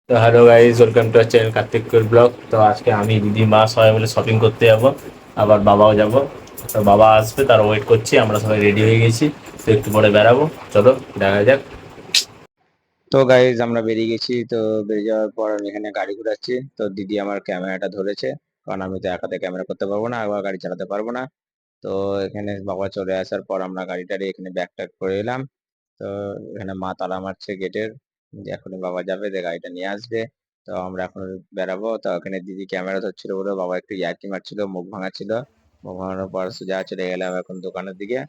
তো hello guys, welcome to our channel Kartik blog. তো আজকে আমি দিদি মা সবাই মিলে শপিং করতে যাব, আবার বাবাও যাব। তো বাবা আসবে, তার ওয়েট করছি। আমরা সবাই রেডি হয়ে গেছি, তো একটু পরে বেরাবো। চলো দেখা যাক। তো গাইজ আমরা বেরিয়ে গেছি। তো বেরিয়ে যাওয়ার পর আমি এখানে গাড়ি ঘুরাচ্ছি। তো দিদি আমার ক্যামেরাটা ধরেছে, কারণ আমি তো একাতে ক্যামেরা করতে পারবো না, আবার গাড়ি চালাতে পারবো না। তো এখানে বাবা চলে আসার পর আমরা গাড়িটারে এখানে ব্যাক ট্যাক করে এলাম। তো এখানে মা তালা মারছে গেটের, যে এখনই বাবা যাবে, যে গাড়িটা নিয়ে আসবে। তো আমরা এখন বেরাবো। তো এখানে দিদি ক্যামেরা ধরছিল বলে বাবা একটু ইয়ার্কি মারছিল, মুখ ভাঙা ছিল। মুখ ভাঙানোর পর সোজা চলে গেলাম এখন দোকানের দিকে।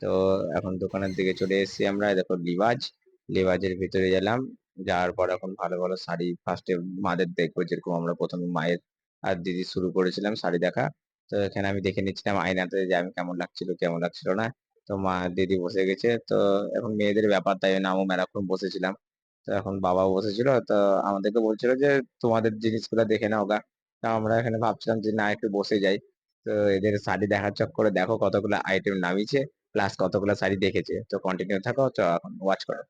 তো এখন দোকানের দিকে চলে এসেছি আমরা। দেখো লিভাজ, লিভাজের ভিতরে গেলাম। যাওয়ার পর এখন ভালো ভালো শাড়ি ফার্স্টে মাদের দেখবো, যেরকম আমরা প্রথমে মায়ের আর দিদি শুরু করেছিলাম শাড়ি দেখা। তো এখানে আমি দেখে নিচ্ছিলাম আয়নাতে যে আমি কেমন লাগছিল কেমন লাগছিল না। তো মা দিদি বসে গেছে। তো এখন মেয়েদের ব্যাপার, তাই জন্য আমি মেলাক্ষণ বসেছিলাম। তো এখন বাবাও বসেছিল। তো আমাদেরকে বলছিল যে তোমাদের জিনিসগুলো দেখে নাও গা। তা আমরা এখানে ভাবছিলাম যে না, একটু বসে যাই। তো এদের শাড়ি দেখার চক্করে দেখো কতগুলো আইটেম নামিয়েছে, প্লাস কতগুলো শাড়ি দেখেছে। তো কন্টিনিউ থাকো, তো এখন ওয়াচ করো।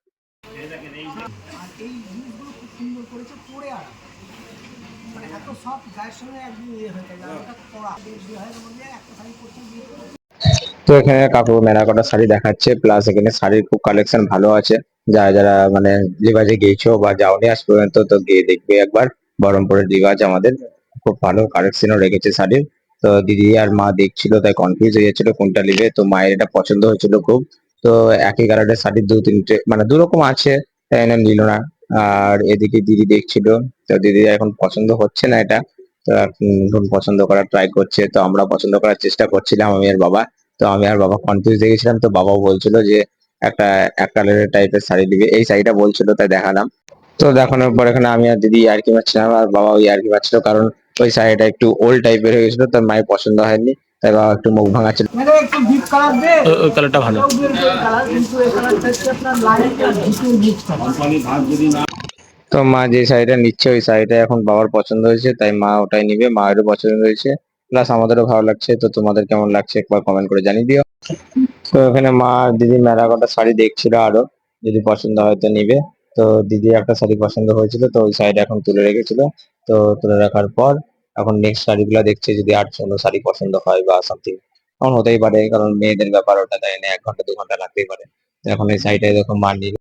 আর এই জিনিসগুলো খুব সুন্দর করেছে, পরে আরাম, মানে এত সফট, গায়ের সঙ্গে একদম ইয়ে হয়ে যায়। আর ওটা পরা বেশ ইয়ে হয়, মধ্যে একটা শাড়ি পরতে গিয়ে তো এখানে কাকু মেলা কটা শাড়ি দেখাচ্ছে, প্লাস এখানে শাড়ির খুব কালেকশন ভালো আছে। যারা যারা মানে লিবাজে গিয়েছো বা যাওনি আজ পর্যন্ত, তো গিয়ে দেখবে একবার। বহরমপুরের লিবাজ আমাদের খুব ভালো কালেকশনও রেখেছে শাড়ির। তো দিদি আর মা দেখছিল, তাই কনফিউজ হয়ে যাচ্ছিল কোনটা নিবে। তো মায়ের এটা পছন্দ হয়েছিল খুব। তো একই কালারের শাড়ি দু তিনটে মানে দু রকম আছে, তাই জন্য নিল না। আর এদিকে দিদি দেখছিল। তো দিদি এখন পছন্দ হচ্ছে না এটা। তো এখন পছন্দ করার ট্রাই করছে। তো আমরা পছন্দ করার চেষ্টা করছিলাম, আমি আর বাবা। তো আমি আর বাবা কনফিউজ হয়ে গেছিলাম। তো বাবাও বলছিল যে একটা এক কালারের টাইপের শাড়ি দিবে, এই শাড়িটা বলছিল, তাই দেখালাম। তো দেখানোর পর এখানে আমি আর দিদি ইয়ার্কি মারছিলাম, আর বাবাও ইয়ার্কি মারছিল, কারণ ওই শাড়িটা একটু ওল্ড টাইপের হয়ে গেছিল, তার মায়ের পছন্দ হয়নি। তাই বাবা একটু মুখ ভাঙাচ্ছিল। এটা একটু ডিপ কালার দে, ওই কালারটা ভালো। এটাও বের করে কালার, কিন্তু এই কালারটা হচ্ছে আপনার লাইট আর ডিপের মিক্স কালার। তো মা যে শাড়িটা নিচ্ছে ওই শাড়িটা এখন বাবার পছন্দ হয়েছে, তাই মা ওটাই নিবে। মায়েরও পছন্দ হয়েছে, প্লাস আমাদেরও ভালো লাগছে। তো তোমাদের কেমন লাগছে একবার কমেন্ট করে জানিয়ে দিও। তো এখানে মা আর দিদি মেলা কটা শাড়ি দেখছিল আরো, যদি পছন্দ হয় তো নিবে। তো দিদি একটা শাড়ি পছন্দ হয়েছিল, তো ওই শাড়িটা এখন তুলে রেখেছিল। তো তুলে রাখার পর এখন নেক্সট শাড়িগুলো দেখছে, যদি আর কোনো শাড়ি পছন্দ হয় বা সামথিং। এখন হতেই পারে, কারণ মেয়েদের ব্যাপার ওটা, তাই না 1 ঘন্টা 2 ঘন্টা লাগতেই পারে। তো এখন এই শাড়িটাই দেখো মা নিল।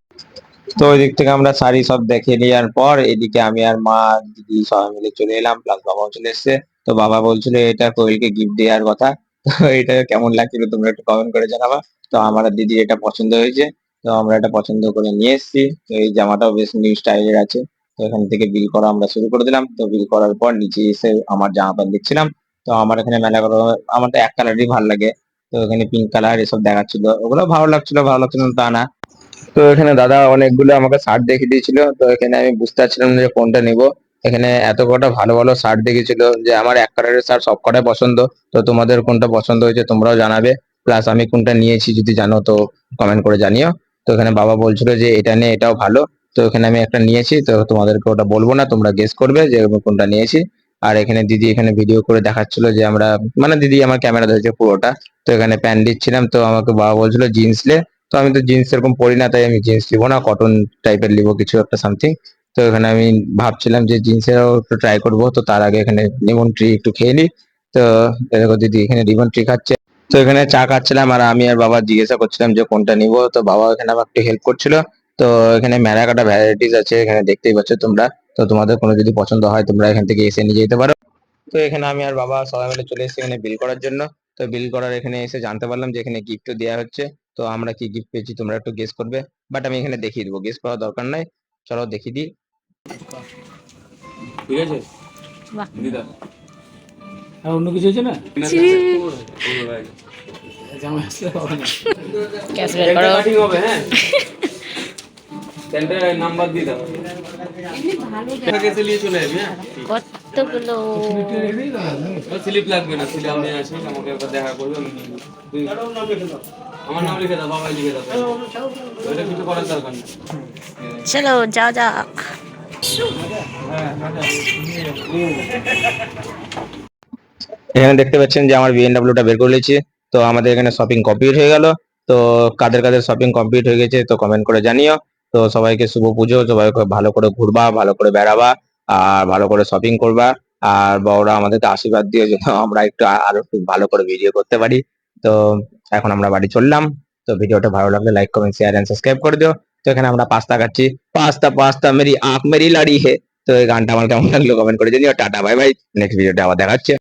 তো ওই দিক থেকে আমরা শাড়ি সব দেখে নেওয়ার পর এদিকে আমি আর মা দিদি সবাই মিলে চলে এলাম, প্লাস বাবাও চলে এসেছে। তো বাবা বলছিল এটা কোয়েলকে গিফট দেওয়ার কথা। তো এটা কেমন লাগছিল তোমরা একটু কমেন্ট করে জানাবা। তো আমার আর দিদির এটা পছন্দ হয়েছে। তো আমরা এটা পছন্দ করে নিয়ে এসেছি। তো এই জামাটাও বেশ নিউ স্টাইলের আছে। তো এখান থেকে বিল করা আমরা শুরু করে দিলাম। তো বিল করার পর নিচে এসে আমার জামা প্যান্ট দেখছিলাম। তো আমার এখানে মেলা করা, আমার তো এক কালারই ভালো লাগে। তো এখানে পিঙ্ক কালার এসব দেখাচ্ছিল, ওগুলো ভালো লাগছিল, ভালো লাগছিল না তা না। তো এখানে দাদা অনেকগুলো আমাকে শার্ট দেখিয়ে দিয়েছিল। তো এখানে আমি বুঝতে পারছিলাম না যে কোনটা নিব। এখানে এত কটা ভালো ভালো শার্ট দেখিয়েছিল যে আমার এক কালারের শার্ট সব কটাই পছন্দ। তো তোমাদের কোনটা পছন্দ হয়েছে তোমরাও জানাবে, প্লাস আমি কোনটা নিয়েছি যদি জানো তো কমেন্ট করে জানিও। তো এখানে বাবা বলছিল যে এটা নিয়ে এটাও ভালো। তো এখানে আমি একটা নিয়েছি, তো তোমাদেরকে ওটা বলবো না, তোমরা গেস করবে যে আমি কোনটা নিয়েছি। আর এখানে দিদি এখানে ভিডিও করে দেখাচ্ছিল যে আমরা, মানে দিদি আমার ক্যামেরা ধরেছে পুরোটা। তো এখানে প্যান্ট দিচ্ছিলাম, তো আমাকে বাবা বলছিল জিন্স লে। তো আমি তো জিন্স এরকম পরি না, তাই আমি জিন্স নিবো না, কটন টাইপের নিবো কিছু একটা সামথিং। তো এখানে আমি ভাবছিলাম যে জিন্সেরও একটু ট্রাই করবো। তো তার আগে এখানে লেমন ট্রি একটু খেয়ে নিই। তো দেখো দিদি এখানে লেমন ট্রি খাচ্ছে। তো এখানে চা খাচ্ছিলাম, আর আমি আর বাবা জিজ্ঞাসা করছিলাম যে কোনটা নিবো। তো বাবা এখানে আমার একটু হেল্প করছিল। তো এখানে মেলা কাটা ভ্যারাইটিস আছে, এখানে দেখতেই পাচ্ছ তোমরা। তো তোমাদের কোনো যদি পছন্দ হয় তোমরা এখান থেকে এসে নিয়ে যেতে পারো। তো এখানে আমি আর বাবা সবাই মিলে চলে এসেছি এখানে বিল করার জন্য। তো বিল করার এখানে এসে জানতে পারলাম যে এখানে গিফটও দেওয়া হচ্ছে। তো আমরা কি গিফট পেয়েছি তোমরা একটু গেস করবে, বাট আমি এখানে দেখিয়ে দেবো, গেস করার দরকার নাই। চলো দেখিয়ে দিই। ঠিক আছে বাহ! দিদা, আর অন্য কিছু হয়েছে না? ছি! জামা আসলে হবে না। গ্যাস বের প্যান্টটা করো। কাটিং হবে, হ্যাঁ। প্যান্টের নাম্বার দিয়ে দাও। কেসে নিয়ে চলে যাবি, হ্যাঁ। কতগুলো স্লিপ লাগবে না, স্লিপ আমি আসি, আমাকে একবার দেখা করবে, আমি নিয়ে নেবো। আমার নাম লিখে দাও, বাবাই লিখে দাও। ওইটা কিছু করার দরকার নেই। চলো যাওয়া যাক। এখানে দেখতে পাচ্ছেন যে আমার বিএনডব্লিউটা বের করে নিয়েছি। তো আমাদের এখানে শপিং কমপ্লিট হয়ে গেল। তো কাদের কাদের শপিং কমপ্লিট হয়ে গেছে তো কমেন্ট করে জানিও। তো সবাইকে শুভ পুজো, সবাইকে ভালো করে ঘুরবা, ভালো করে বেড়াবা, আর ভালো করে শপিং করবা। আর বড়রা আমাদেরকে আশীর্বাদ দিয়ে যেন আমরা একটু আরো একটু ভালো করে ভিডিও করতে পারি। তো এখন আমরা বাড়ি চললাম। তো ভিডিওটা ভালো লাগলে like comment share and subscribe করে দিও। তো এখানে আমরা পাস্তা খাচ্ছি, পাস্তা পাস্তা মেরি আঁখ মেরি লাড়ি হে। তো এই গানটা আমার কেমন লাগলো কমেন্ট করে জানিও। টাটা বাই বাই, নেক্সট ভিডিওতে আবার দেখাচ্ছে।